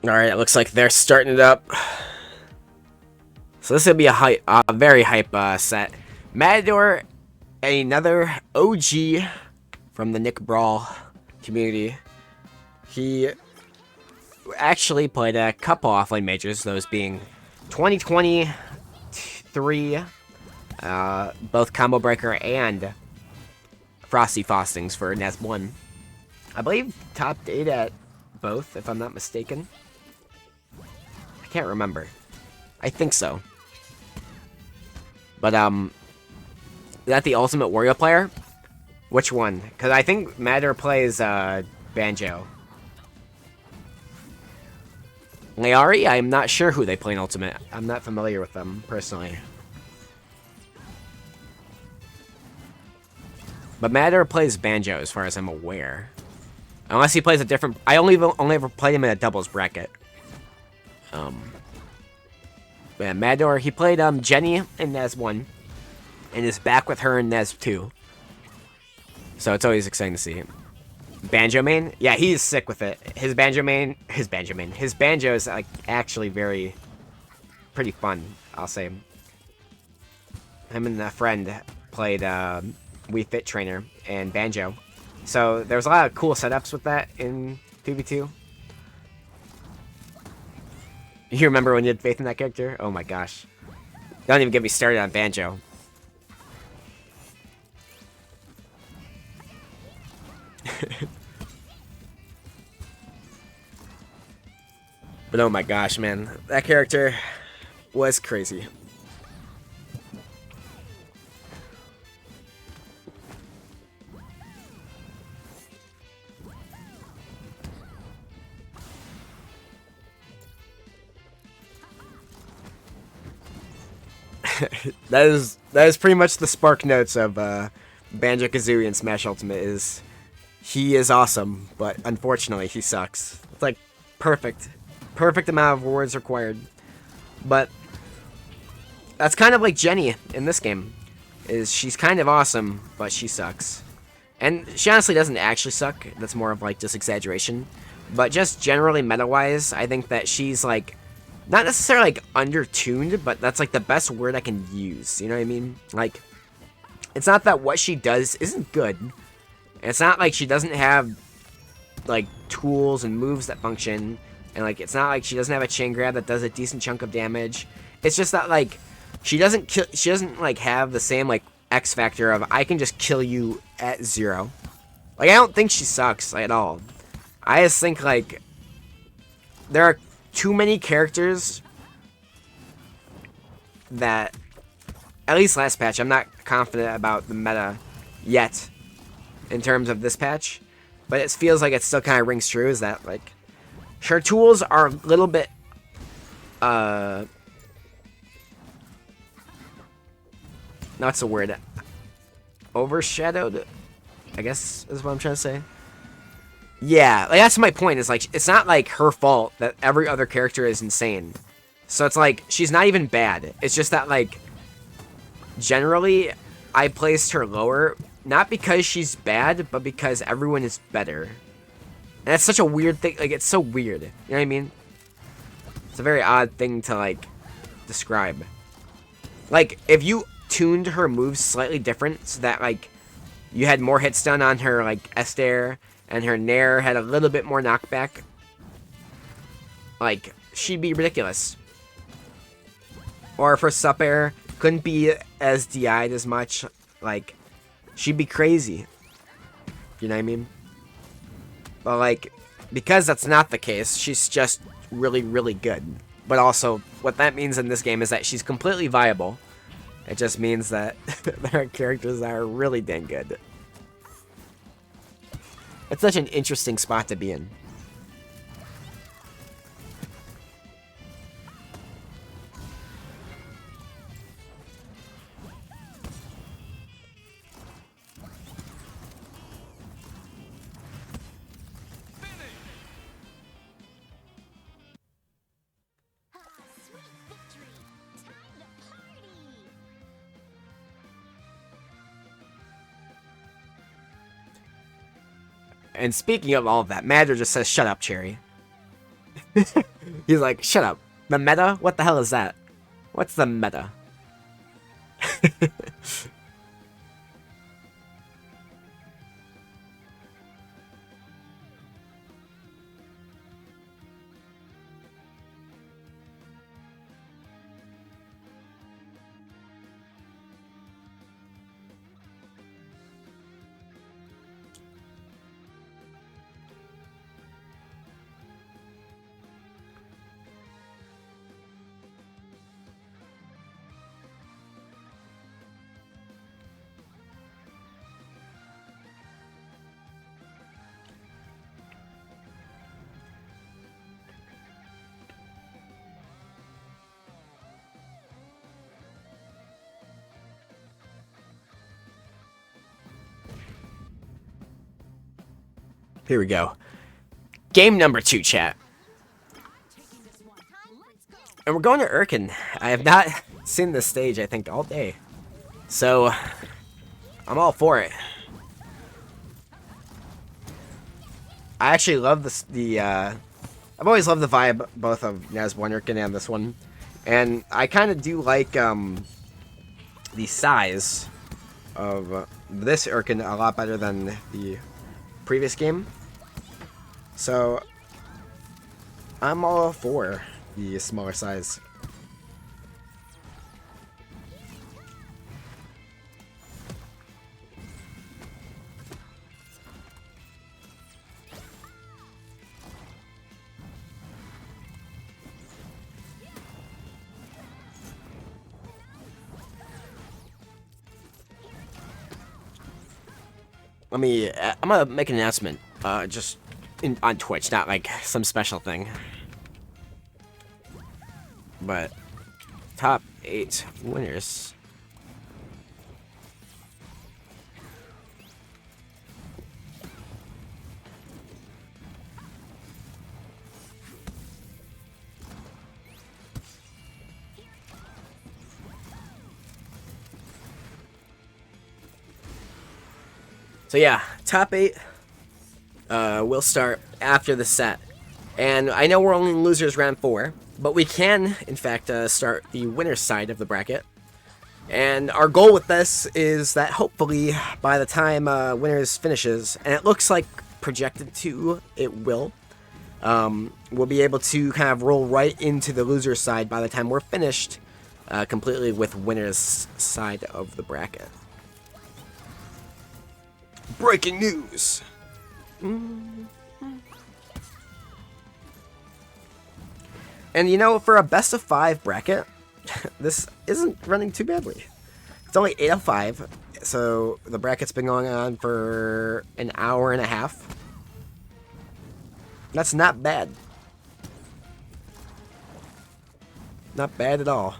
Alright, it looks like they're starting it up. So this will be a very hype set. Matador, another OG from the Nick Brawl community. He actually played a couple offlane majors, those being 2023, both Combo Breaker and Frosty Faustings for NASB2. I believe top 8 at both, if I'm not mistaken. I can't remember. I think so. But, is that the Ultimate Wario player? Which one? Because I think Matter plays, Banjo. Lyarri, I'm not sure who they play in Ultimate. I'm not familiar with them, personally. But Matter plays Banjo, as far as I'm aware. Unless he plays a different... I only ever played him in a doubles bracket. Yeah, Matador, he played Jenny in NASB1, and is back with her in NASB2. So it's always exciting to see him. Banjo main? Yeah, he's sick with it. His banjo is like actually pretty fun, I'll say. Him and a friend played Wii Fit Trainer and Banjo. So there's a lot of cool setups with that in 2v2. You remember when you had faith in that character? Oh my gosh. Don't even get me started on Banjo. But oh my gosh, man. That character was crazy. that is pretty much the spark notes of Banjo-Kazooie and Smash Ultimate is he is awesome, but unfortunately he sucks. It's like perfect amount of words required. But that's kind of like Jenny in this game. Is she's kind of awesome, but she sucks. And she honestly doesn't actually suck. That's more of like just exaggeration. But just generally meta-wise, I think that she's like not necessarily like undertuned, but that's like the best word I can use. You know what I mean? Like, it's not that what she does isn't good. It's not like she doesn't have like tools and moves that function, and like it's not like she doesn't have a chain grab that does a decent chunk of damage. It's just that like she doesn't like have the same like X factor of I can just kill you at 0. Like I don't think she sucks at all. I just think like there are too many characters that, at least last patch, I'm not confident about the meta yet in terms of this patch, but it feels like it still kind of rings true, is that like her tools are a little bit what's the word, overshadowed, I guess is what I'm trying to say. Yeah, like that's my point, is like it's not like her fault that every other character is insane. So it's like she's not even bad. It's just that like generally I placed her lower, not because she's bad, but because everyone is better. And that's such a weird thing, like it's so weird. You know what I mean? It's a very odd thing to like describe. Like if you tuned her moves slightly different so that like you had more hits done on her like Esther, and her Nair had a little bit more knockback, like, she'd be ridiculous. Or if her sup air couldn't be as DI'd as much, like, she'd be crazy. You know what I mean? But, like, because that's not the case, she's just really, really good. But also, what that means in this game is that she's completely viable. It just means that there are characters that are really dang good. It's such an interesting spot to be in. And speaking of all of that, Madder just says, "Shut up, Cherry." He's like, shut up. The meta? What the hell is that? What's the meta? Here we go. Game number 2, chat. And we're going to Urkin. I have not seen this stage, I think, all day. So, I'm all for it. I actually love this, I've always loved the vibe, both of NASB2 Urkin and this one. And I kind of do like, the size of this Urkin a lot better than the previous game. So, I'm all for the smaller size. I'm gonna make an announcement, just on Twitch, not like some special thing. But, top 8 winners. So yeah, top 8 will start after the set. And I know we're only in losers round 4, but we can, in fact, start the winner's side of the bracket. And our goal with this is that hopefully by the time winners finishes, and it looks like projected to, it will, we'll be able to kind of roll right into the loser's side by the time we're finished completely with winner's side of the bracket. Breaking news! And you know, for a best of 5 bracket, this isn't running too badly. It's only 8 of 5, so the bracket's been going on for an hour and a half. That's not bad. Not bad at all.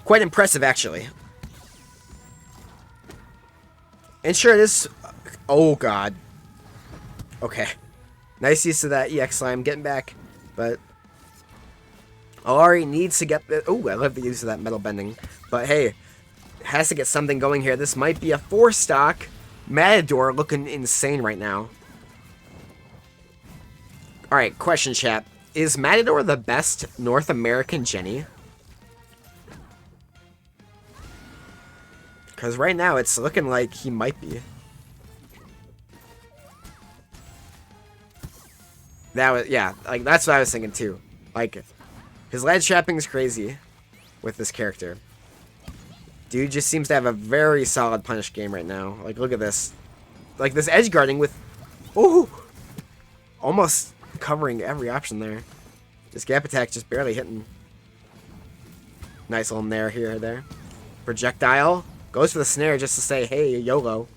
Quite impressive, actually. And sure, it is... Oh, God. Okay. Nice use of that EX Slime. Getting back. But... Lyarri needs to get... Oh, I love the use of that metal bending. But hey, has to get something going here. This might be a 4-stock. Matador looking insane right now. Alright, question, chat. Is Matador the best North American Jenny? Because right now, it's looking like he might be. That was, yeah, like, that's what I was thinking, too. Like, his ledge trapping is crazy with this character. Dude just seems to have a very solid punish game right now. Like, look at this. Like, this edge guarding with... Ooh! Almost covering every option there. This gap attack just barely hitting. Nice little nair here or there. Projectile. Goes for the snare just to say, hey, YOLO.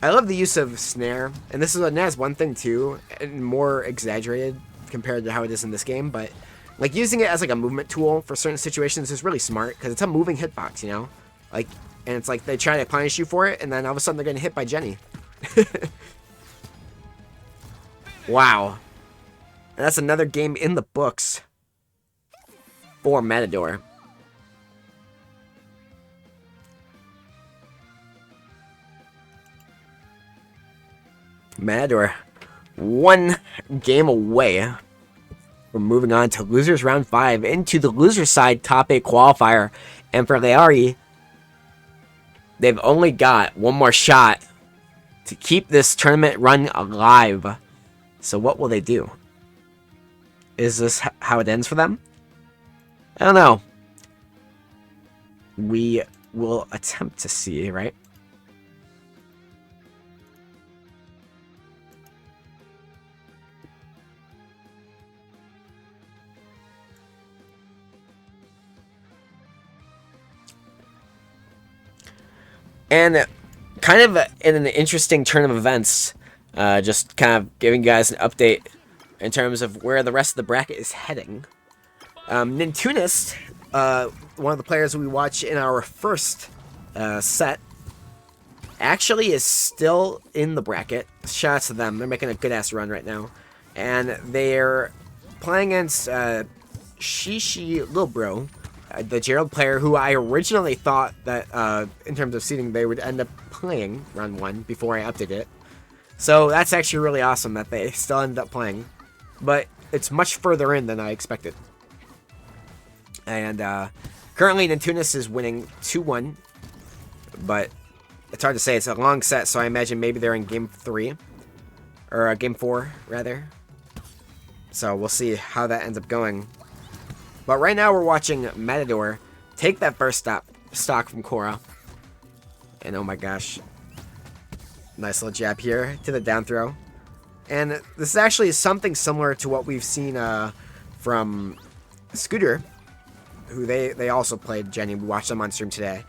I love the use of snare. And this is a NASB2 thing too. And more exaggerated compared to how it is in this game. But like using it as like a movement tool for certain situations is really smart. Because it's a moving hitbox, you know? Like, and it's like they try to punish you for it. And then all of a sudden they're getting hit by Jenny. Wow. And that's another game in the books. For Matador. Matador, one game away from moving on to losers round 5 into the loser side top 8 qualifier. And for Lyarri, they've only got one more shot to keep this tournament run alive. So what will they do? Is this how it ends for them? I don't know. We will attempt to see, right? And kind of in an interesting turn of events, just kind of giving you guys an update in terms of where the rest of the bracket is heading. Nintunist, one of the players we watched in our first set, actually is still in the bracket. Shout out to them. They're making a good-ass run right now. And they're playing against Shishi Lilbro, the Gerald player who I originally thought that, in terms of seeding, they would end up playing round 1 before I updated it. So that's actually really awesome that they still ended up playing. But it's much further in than I expected. And currently, Nintunist is winning 2-1. But it's hard to say. It's a long set, so I imagine maybe they're in game 3. Or game 4, rather. So we'll see how that ends up going. But right now, we're watching Matador take that first stock from Korra. And oh my gosh. Nice little jab here to the down throw. And this is actually something similar to what we've seen from Scooter, who they also played Jenny. We watched them on stream today.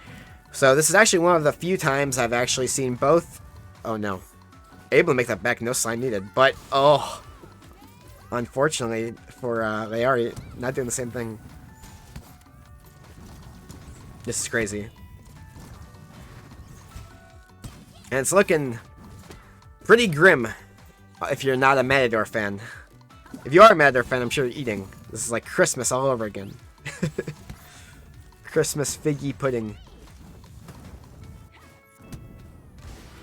So this is actually one of the few times I've actually seen both. Oh no. Able to make that back, no slime needed. But, oh. Unfortunately for Lyarri, not doing the same thing. This is crazy. And it's looking pretty grim if you're not a Matador fan. If you are a Matador fan, I'm sure you're eating. This is like Christmas all over again. Christmas figgy pudding.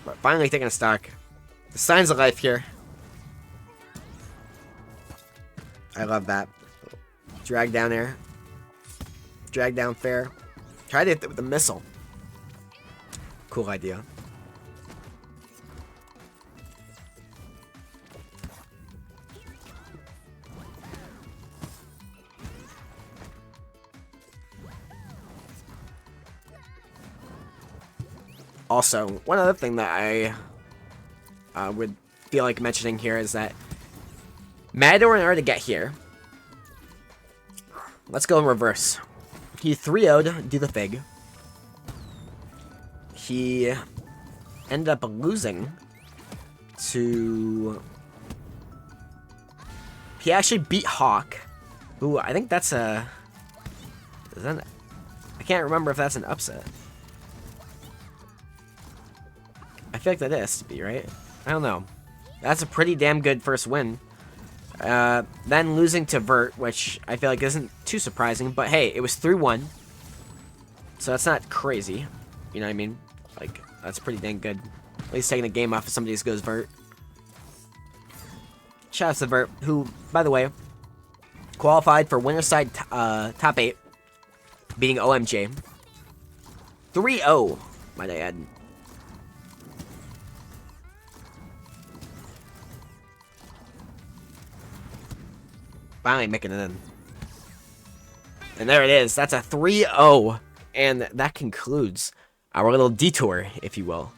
But finally taking a stock. The signs of life here. I love that. Drag down air. Drag down fair. Try to hit it with a missile. Cool idea. Also, one other thing that I would feel like mentioning here is that Matador, in order to get here, let's go in reverse. He 3-0'd Do the Fig. He ended up losing to... He actually beat Hawk, who I think that's a... Is that... I can't remember if that's an upset. I feel like that has to be, right? I don't know. That's a pretty damn good first win. Then losing to Vert, which I feel like isn't too surprising, but hey, it was 3-1. So that's not crazy. You know what I mean? Like, that's pretty dang good. At least taking a game off of somebody who goes Vert. Shout out to Vert, who, by the way, qualified for winner side top 8, beating OMJ. 3-0, might I add. Finally making it in. And there it is. That's a 3-0. And that concludes our little detour, if you will.